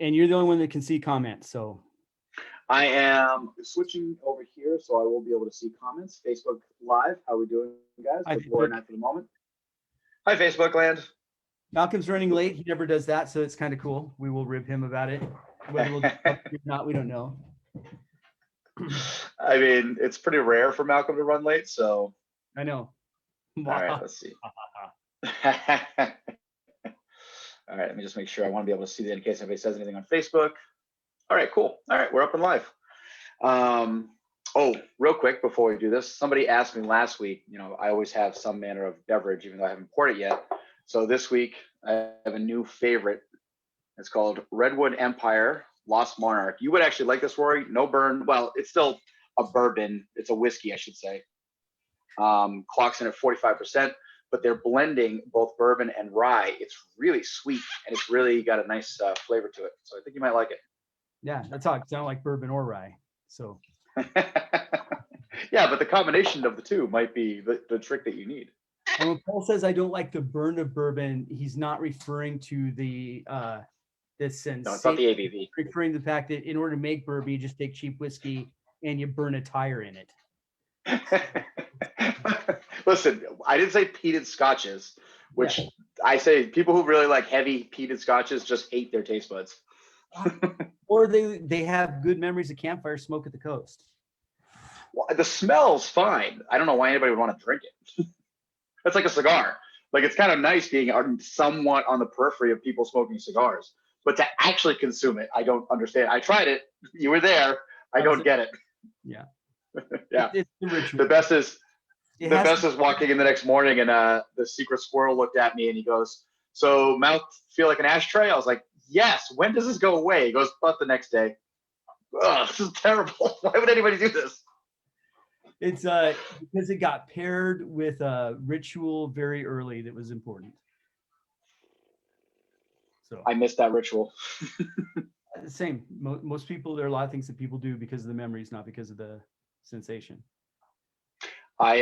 And you're the only one that can see comments. So I am switching over here, so I will be able to see comments. Facebook Live, how we doing, guys? I Before and think after the moment. Hi, Facebook land. Malcolm's running late. He never does that, so it's kind of cool. We will rib him about it. Whether we'll do it or not, we don't know. I mean, it's pretty rare for Malcolm to run late, so. I know. All right, let's see. All right, let me just make sure. I want to be able to see that in case anybody says anything on Facebook. All right, cool. All right, we're up and live. Oh, real quick before we do this, somebody asked me last week, I always have some manner of beverage, even though I haven't poured it yet. So this week, I have a new favorite. It's called Redwood Empire Lost Monarch. You would actually like this, Rory. No burn. Well, it's still a bourbon. It's a whiskey, I should say. Clocks in at 45%, but they're blending both bourbon and rye. It's really sweet, and it's really got a nice flavor to it. So I think you might like it. Yeah, that's how it sounds like bourbon or rye. So. Yeah, but the combination of the two might be the trick that you need. And when Paul says I don't like the burn of bourbon, he's not referring to the sensation. No, it's not the ABV. Referring to the fact that in order to make bourbon, you just take cheap whiskey and you burn a tire in it. Listen, I didn't say peated scotches, which I say people who really like heavy peated scotches just hate their taste buds. Or they have good memories of campfire smoke at the coast. Well, the smell's fine. I don't know why anybody would want to drink it. That's like a cigar. Like, it's kind of nice being somewhat on the periphery of people smoking cigars, but to actually consume it, I don't understand. I tried it. You were there. I don't get it. Yeah. Yeah. It's the ritual. The best is walking in the next morning and the secret squirrel looked at me and he goes, "So mouth feel like an ashtray?" I was like, "Yes. When does this go away?" He goes, "But the next day." Ugh, this is terrible. Why would anybody do this? It's because it got paired with a ritual very early that was important. So I missed that ritual. Same. Most people, there are a lot of things that people do because of the memories, not because of the sensation. My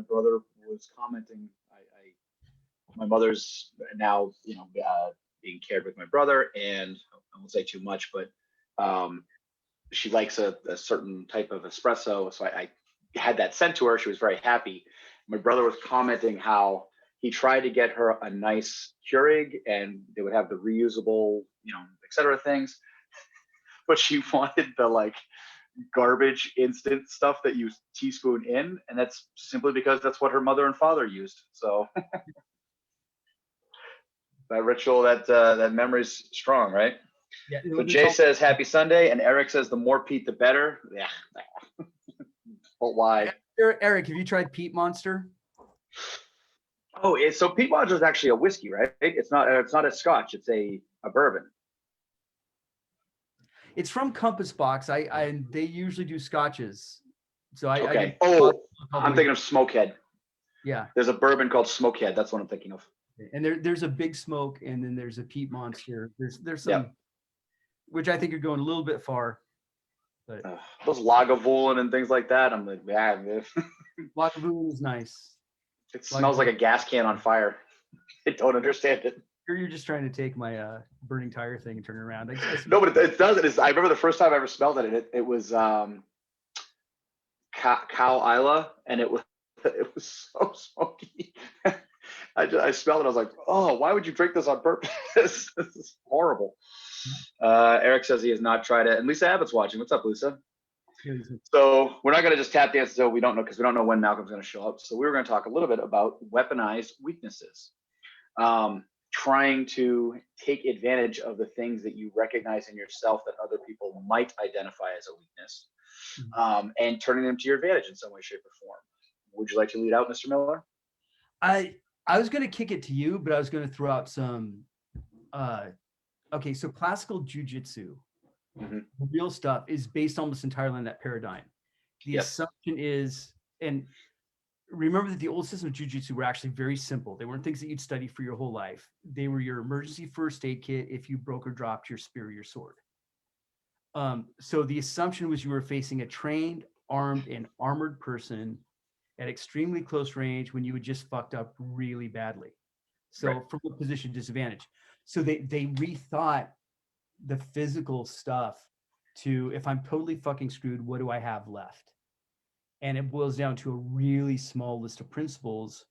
brother was commenting. My mother's now, being cared with my brother, and I won't say too much, but she likes a certain type of espresso. So I had that sent to her. She was very happy. My brother was commenting how he tried to get her a nice Keurig and they would have the reusable, et cetera things. But she wanted the garbage instant stuff that you teaspoon in. And that's simply because that's what her mother and father used. So that ritual, that memory's strong, right? Yeah. So Jay says happy Sunday, and Eric says the more peat the better. Yeah. But why? Eric, have you tried Peat Monster? Oh, so Peat Monster is actually a whiskey, right? It's not a Scotch. It's a bourbon. It's from Compass Box. They usually do Scotches. So okay. I'm thinking of Smokehead. Yeah. There's a bourbon called Smokehead. That's what I'm thinking of. And there's a Big Smoke, and then there's a Peat Monster. There's some, which I think are going a little bit far. But those Lagavulin and things like that, I'm like, man. Lagavulin is nice. It smells like a gas can on fire. I don't understand it. You're just trying to take my burning tire thing and turn it around. No, but it doesn't. I remember the first time I ever smelled it. It was Cow Isla, and it was so smoky. I smelled it. I was like, oh, why would you drink this on purpose? This is horrible. Eric says he has not tried it. And Lisa Abbott's watching. What's up, Lisa? So we're not going to just tap dance until we don't know, because we don't know when Malcolm's going to show up. So we were going to talk a little bit about weaponized weaknesses. Trying to take advantage of the things that you recognize in yourself that other people might identify as a weakness, and turning them to your advantage in some way, shape, or form. Would you like to lead out, Mr. Miller? I was going to kick it to you, but I was going to throw out some. Okay, so classical jujitsu, the real stuff, is based almost entirely on that paradigm. The assumption is, and remember that the old system of jujitsu were actually very simple. They weren't things that you'd study for your whole life. They were your emergency first aid kit if you broke or dropped your spear or your sword. So the assumption was you were facing a trained, armed, and armored person at extremely close range when you had just fucked up really badly. So from a position of disadvantage. So they rethought the physical stuff to, if I'm totally fucking screwed, what do I have left? And it boils down to a really small list of principles.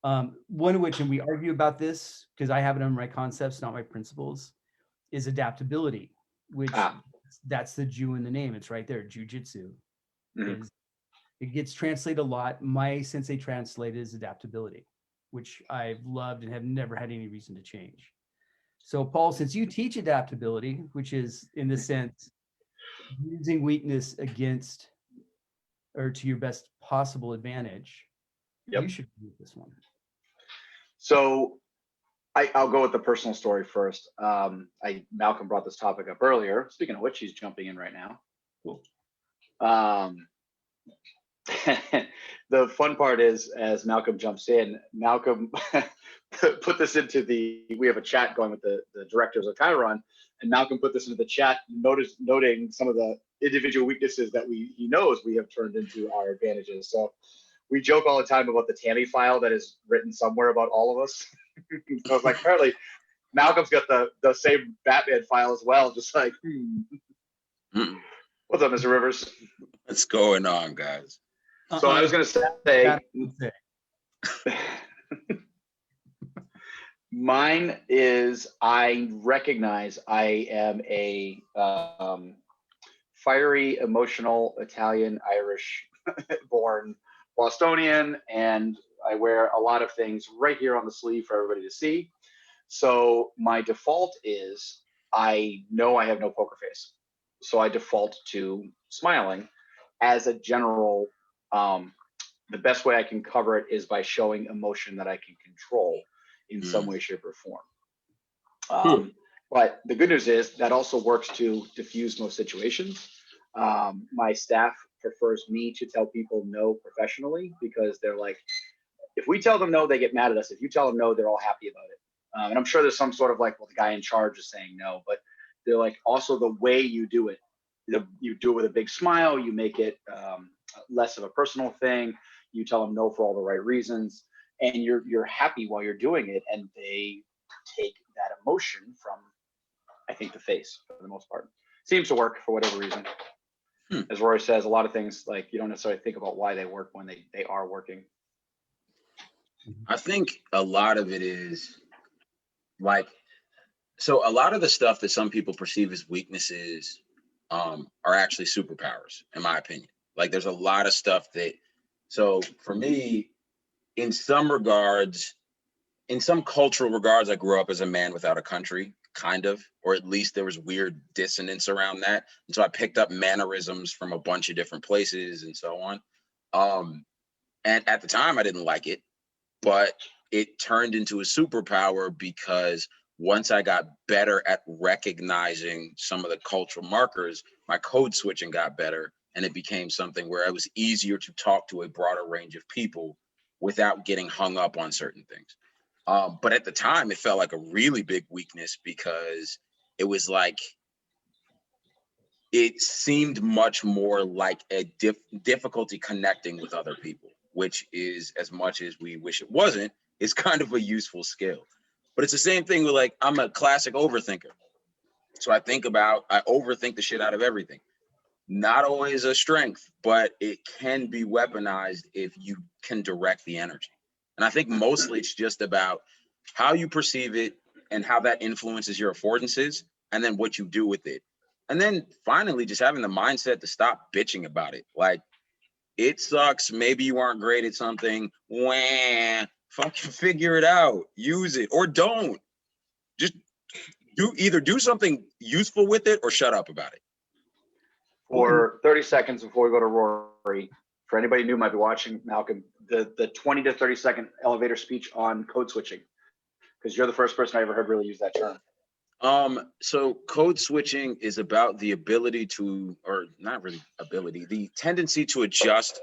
One of which, and we argue about this because I have it on my concepts, not my principles, is adaptability, which that's the Jew in the name. It's right there. Jujitsu is, it gets translated a lot. My sensei translated as adaptability, which I've loved and have never had any reason to change. So Paul, since you teach adaptability, which is in this sense, using weakness against or to your best possible advantage, you should do this one. So I'll go with the personal story first. Malcolm brought this topic up earlier. Speaking of which, he's jumping in right now. Cool. The fun part is, as Malcolm jumps in, Malcolm put this into we have a chat going with the directors of Chiron, and Malcolm put this into the chat, noting some of the individual weaknesses that he knows we have turned into our advantages. So we joke all the time about the Tammy file that is written somewhere about all of us. So it's like, apparently Malcolm's got the same Batman file as well, just like, What's up, Mr. Rivers? What's going on, guys? So I was going to say, mine is, I recognize I am a fiery, emotional, Italian, Irish born Bostonian, and I wear a lot of things right here on the sleeve for everybody to see. So my default is, I know I have no poker face. So I default to smiling as a general. The best way I can cover it is by showing emotion that I can control in some way, shape, or form. But the good news is that also works to diffuse most situations. My staff prefers me to tell people no professionally, because they're like, if we tell them no, they get mad at us. If you tell them no, they're all happy about it. And I'm sure there's some sort of like, well, the guy in charge is saying no, but they're like, also the way you do it, you do it with a big smile, you make it less of a personal thing, you tell them no for all the right reasons, and you're happy while you're doing it, and they take that emotion from, I think, the face for the most part. Seems to work for whatever reason. As Rory says, a lot of things, like, you don't necessarily think about why they work when they are working. I think a lot of it is like, so a lot of the stuff that some people perceive as weaknesses are actually superpowers, in my opinion. Like, there's a lot of stuff that, so for me, in some regards, in some cultural regards, I grew up as a man without a country, kind of, or at least there was weird dissonance around that. And so I picked up mannerisms from a bunch of different places and so on. And at the time, I didn't like it, but it turned into a superpower because once I got better at recognizing some of the cultural markers, my code switching got better, and it became something where it was easier to talk to a broader range of people without getting hung up on certain things. But at the time, it felt like a really big weakness because it was like, it seemed much more like a difficulty connecting with other people, which is, as much as we wish it wasn't, is kind of a useful skill. But it's the same thing with, like, I'm a classic overthinker. So I overthink the shit out of everything. Not always a strength, but it can be weaponized if you can direct the energy. And I think mostly it's just about how you perceive it and how that influences your affordances, and then what you do with it. And then finally, just having the mindset to stop bitching about it. Like, it sucks. Maybe you aren't great at something. Wah, fucking figure it out. Use it or don't. Just either do something useful with it or shut up about it. For 30 seconds before we go to Rory, for anybody new might be watching, Malcolm, the 20 to 30 second elevator speech on code switching, because you're the first person I ever heard really use that term. So code switching is about the ability to, or not really ability, the tendency to adjust,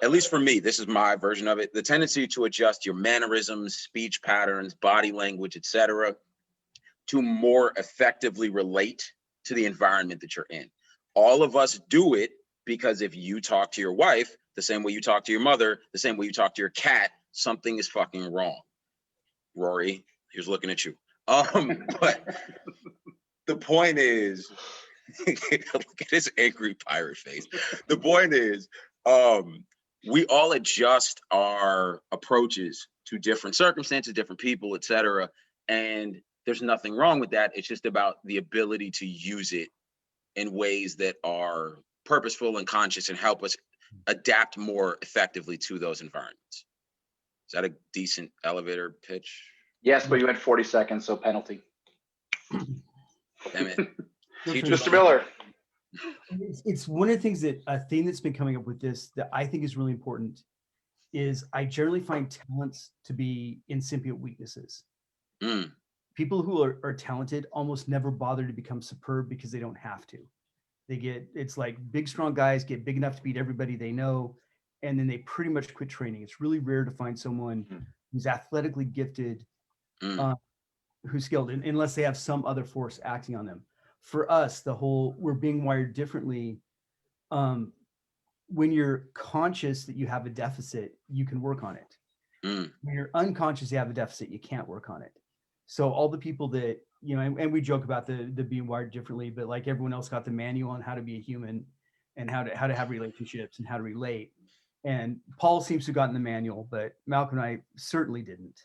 at least for me, this is my version of it, the tendency to adjust your mannerisms, speech patterns, body language, etc., to more effectively relate to the environment that you're in. All of us do it because if you talk to your wife the same way you talk to your mother, the same way you talk to your cat, something is fucking wrong. Rory, he was looking at you. But the point is, look at his angry pirate face. The point is, we all adjust our approaches to different circumstances, different people, etc. And there's nothing wrong with that. It's just about the ability to use it in ways that are purposeful and conscious and help us adapt more effectively to those environments. Is that a decent elevator pitch? Yes, but you had 40 seconds, so penalty. Damn it. Mr. Miller. It's one of the things that a theme that's been coming up with this that I think is really important is I generally find talents to be incipient weaknesses. People who are talented almost never bother to become superb because they don't have to. It's like big, strong guys get big enough to beat everybody they know, and then they pretty much quit training. It's really rare to find someone who's athletically gifted, who's skilled, unless they have some other force acting on them. For us, we're being wired differently. When you're conscious that you have a deficit, you can work on it. When you're unconscious, you have a deficit, you can't work on it. So all the people that, and we joke about the being wired differently, but like everyone else got the manual on how to be a human and how to have relationships and how to relate. And Paul seems to have gotten the manual, but Malcolm and I certainly didn't.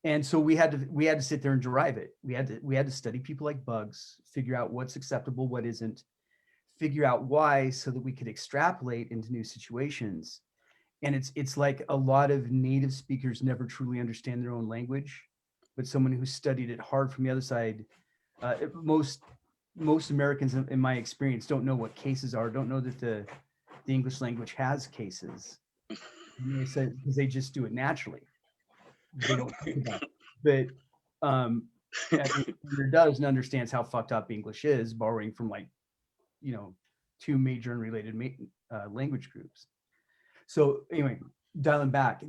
And so we had to sit there and derive it. We had to study people like bugs, figure out what's acceptable, what isn't, figure out why, so that we could extrapolate into new situations. And it's like a lot of native speakers never truly understand their own language, but someone who studied it hard from the other side, most Americans in my experience don't know what cases are, don't know that the English language has cases. Because they just do it naturally. They don't think about it. But everyone does and understands how fucked up English is, borrowing from two major unrelated language groups. So anyway, dialing back,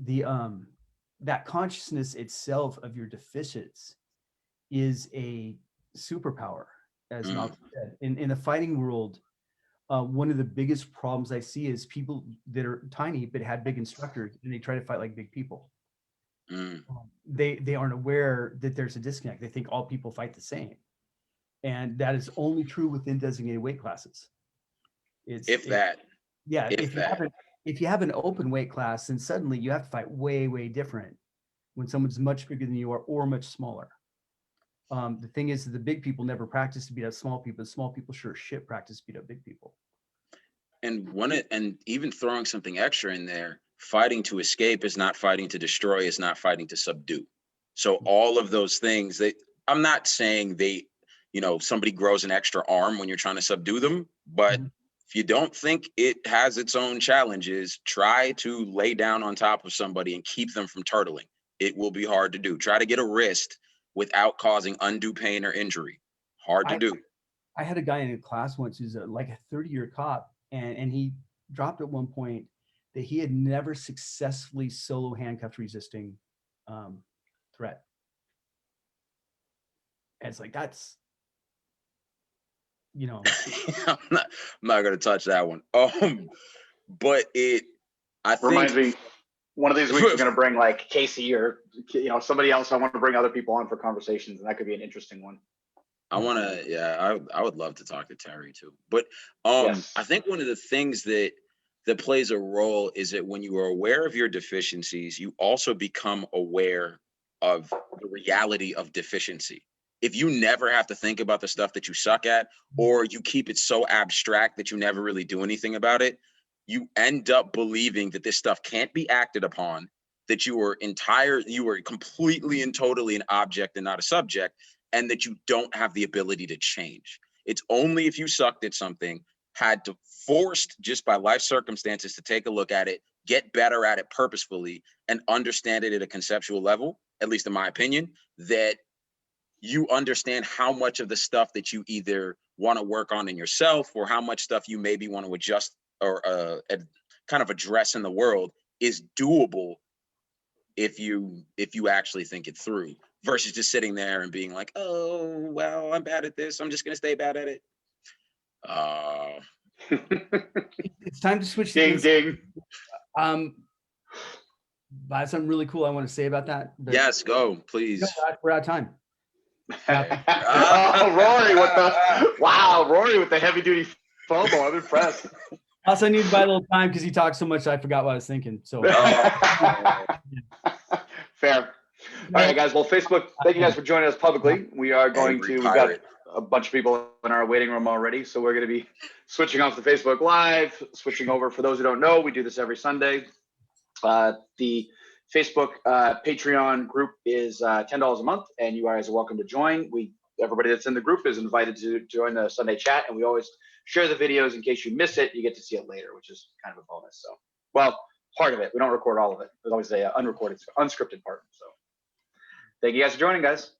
that consciousness itself of your deficits is a superpower, as Malcolm said. In the fighting world, one of the biggest problems I see is people that are tiny but had big instructors, and they try to fight like big people. They aren't aware that there's a disconnect. They think all people fight the same, and that is only true within designated weight classes. If you have an open weight class, then suddenly you have to fight way different when someone's much bigger than you are or much smaller. The thing is that the big people never practice to beat up small people. The small people sure as shit practice to beat up big people. And even throwing something extra in there, fighting to escape is not fighting to destroy, is not fighting to subdue. So all of those things, I'm not saying somebody grows an extra arm when you're trying to subdue them, but if you don't think it has its own challenges, try to lay down on top of somebody and keep them from turtling. It will be hard to do. Try to get a wrist without causing undue pain or injury. Hard to do. I had a guy in a class once who's like a 30-year cop, and he dropped at one point that he had never successfully solo handcuffed resisting threat. And it's like, that's, I'm not going to touch that one. But I think reminds me, one of these weeks we're going to bring like Casey or somebody else. I want to bring other people on for conversations, and that could be an interesting one. I would love to talk to Terry too. But Yes. I think one of the things that plays a role is that when you are aware of your deficiencies, you also become aware of the reality of deficiency. If you never have to think about the stuff that you suck at, or you keep it so abstract that you never really do anything about it, you end up believing that this stuff can't be acted upon, that you are completely and totally an object and not a subject, and that you don't have the ability to change. It's only if you sucked at something, had to forced just by life circumstances to take a look at it, get better at it purposefully, and understand it at a conceptual level, at least in my opinion, that you understand how much of the stuff that you either want to work on in yourself or how much stuff you maybe want to adjust or kind of address in the world is doable if you actually think it through, versus just sitting there and being like, oh, well, I'm bad at this, I'm just going to stay bad at it. It's time to switch. Ding. That's something really cool I want to say about that. Yes, go, please. We're out of time. Oh, Rory, Rory with the heavy duty FOMO. I'm impressed. Also, I need to buy a little time because he talked so much, I forgot what I was thinking. So Fair. All right, guys. Well, Facebook, thank you guys for joining us publicly. We are going to, we've got a bunch of people in our waiting room already. So we're going to be switching off the Facebook Live, switching over. For those who don't know, we do this every Sunday. The Facebook Patreon group is $10 a month, and you guys are welcome to join. Everybody that's in the group is invited to join the Sunday chat, and we always share the videos in case you miss it. You get to see it later, which is kind of a bonus. So, well, part of it. We don't record all of it. There's always a unrecorded, unscripted part. So, thank you guys for joining, guys.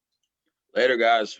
Later, guys.